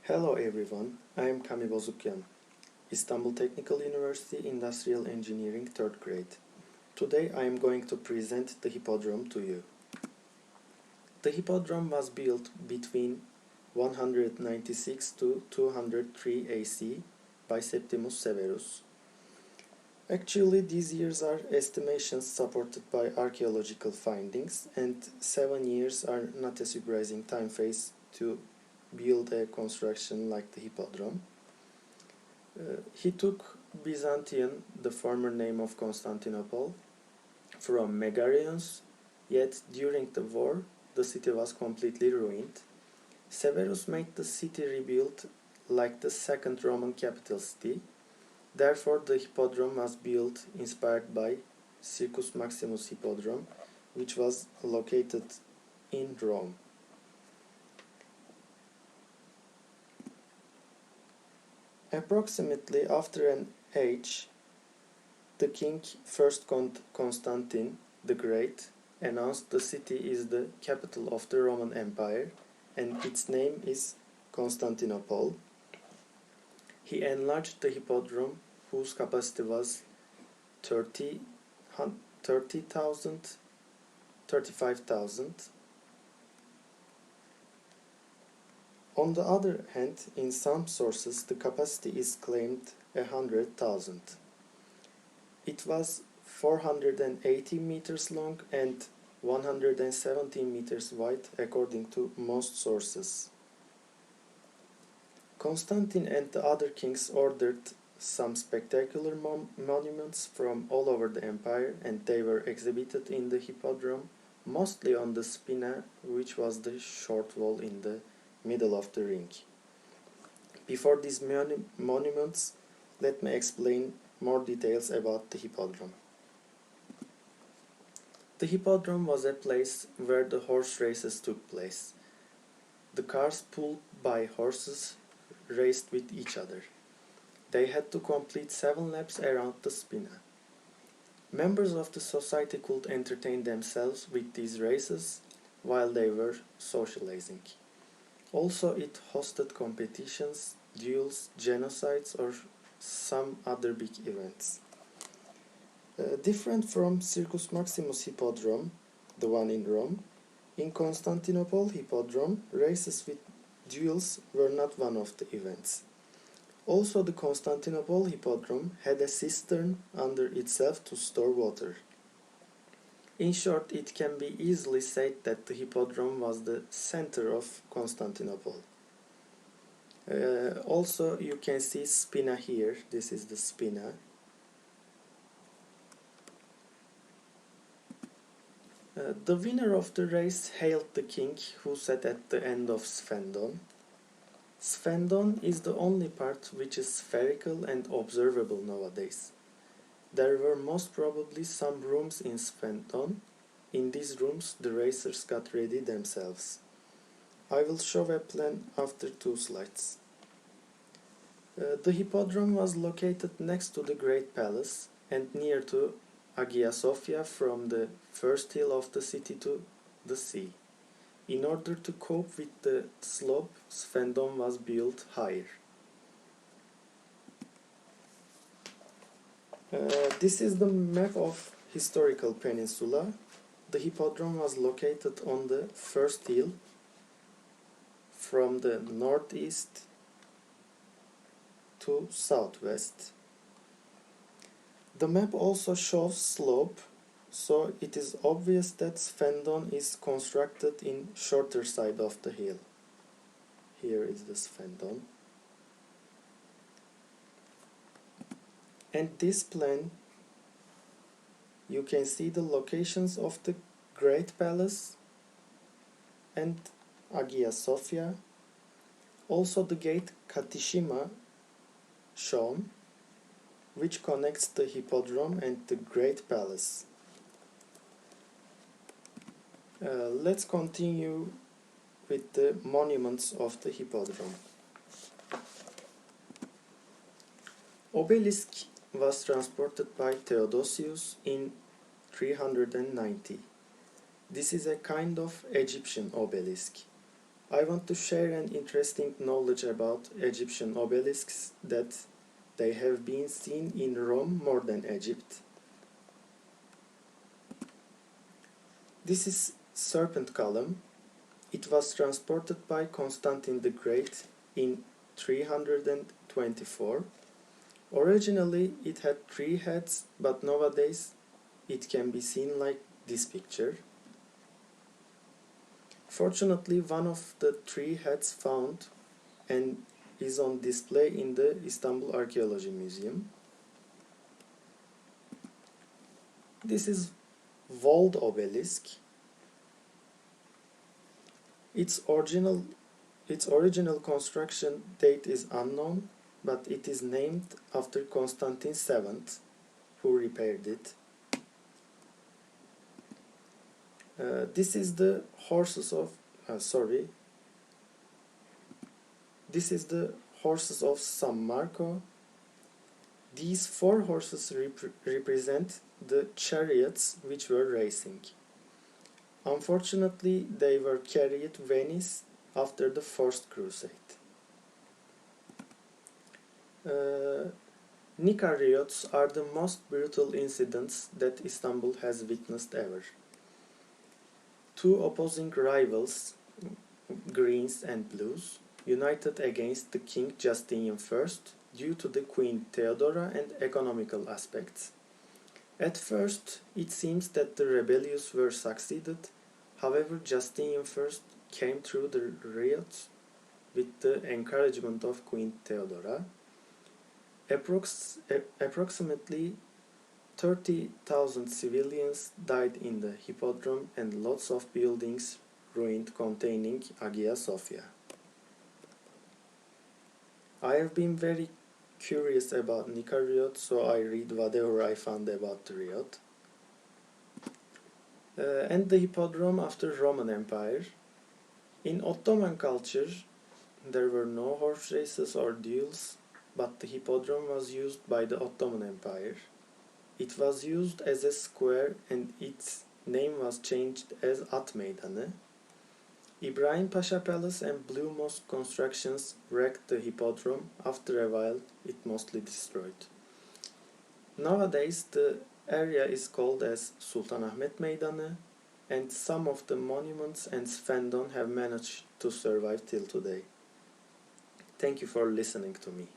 Hello everyone, I am Bozukyan, Istanbul Technical University Industrial Engineering 3rd grade. Today I am going to present the Hippodrome to you. The Hippodrome was built between 196 to 203 AC by Septimus Severus. Actually, these years are estimations supported by archaeological findings, and 7 years are not a surprising time phase to build a construction like the Hippodrome. He took Byzantium, the former name of Constantinople, from Megarians, yet during the war the city was completely ruined. Severus made the city rebuilt like the second Roman capital city. Therefore, the Hippodrome was built inspired by Circus Maximus Hippodrome, which was located in Rome. Approximately after an age, the king, first Constantine the Great, announced the city is the capital of the Roman Empire and its name is Constantinople. He enlarged the Hippodrome, whose capacity was 35,000. On the other hand, in some sources, the capacity is claimed 100,000. It was 480 meters long and 117 meters wide, according to most sources. Constantine and the other kings ordered some spectacular monuments from all over the empire, and they were exhibited in the Hippodrome, mostly on the spina, which was the short wall in the middle of the ring. Before these monuments, let me explain more details about the Hippodrome. The Hippodrome was a place where the horse races took place. The cars pulled by horses raced with each other. They had to complete 7 laps around the spina. Members of the society could entertain themselves with these races while they were socializing. Also, it hosted competitions, duels, genocides, or some other big events. Different from Circus Maximus Hippodrome, the one in Rome, in Constantinople Hippodrome, races with duels were not one of the events. Also, the Constantinople Hippodrome had a cistern under itself to store water. In short, it can be easily said that the Hippodrome was the center of Constantinople. Also, you can see spina here. This is the spina. The winner of the race hailed the king, who sat at the end of Sphendon. Sphendon is the only part which is spherical and observable nowadays. There were most probably some rooms in Sphendon. In these rooms, the racers got ready themselves. I will show a plan after 2 slides. The Hippodrome was located next to the Great Palace and near to Hagia Sophia, from the first hill of the city to the sea. In order to cope with the slope, Sphendon was built higher. This is the map of historical peninsula. The Hippodrome was located on the first hill from the northeast to southwest. The map also shows slope, so it is obvious that Sphendon is constructed in shorter side of the hill. Here is the Sphendon. And this plan, you can see the locations of the Great Palace and Hagia Sophia. Also the gate Katishima shown, which connects the Hippodrome and the Great Palace. Let's continue with the monuments of the Hippodrome. Obelisk was transported by Theodosius in 390. This is a kind of Egyptian obelisk. I want to share an interesting knowledge about Egyptian obelisks that they have been seen in Rome more than Egypt. This is Serpent Column. It was transported by Constantine the Great in 324. Originally it had 3 heads, but nowadays it can be seen like this picture. Fortunately, one of the 3 heads found and is on display in the Istanbul Archaeology Museum. This is walled obelisk. Its original construction date is unknown, but it is named after Constantine VII, who repaired it. This is the horses of San Marco. These 4 horses represent the chariots which were racing. Unfortunately, they were carried to Venice after the First Crusade. Nika riots are the most brutal incidents that Istanbul has witnessed ever. 2 opposing rivals, Greens and Blues, united against the King Justinian I due to the Queen Theodora and economical aspects. At first, it seems that the rebellious were succeeded. However, Justinian I came through the riots with the encouragement of Queen Theodora. Approximately 30,000 civilians died in the Hippodrome and lots of buildings ruined containing Hagia Sophia. I have been very curious about Nika riot, so I read whatever I found about the riot. And the Hippodrome after Roman Empire. In Ottoman culture, there were no horse races or duels, but the Hippodrome was used by the Ottoman Empire. It was used as a square and its name was changed as At Meydanı. Ibrahim Pasha Palace and Blue Mosque constructions wrecked the Hippodrome. After a while, it mostly destroyed. Nowadays, the area is called as Sultanahmet Meydanı, and some of the monuments and sphendon have managed to survive till today. Thank you for listening to me.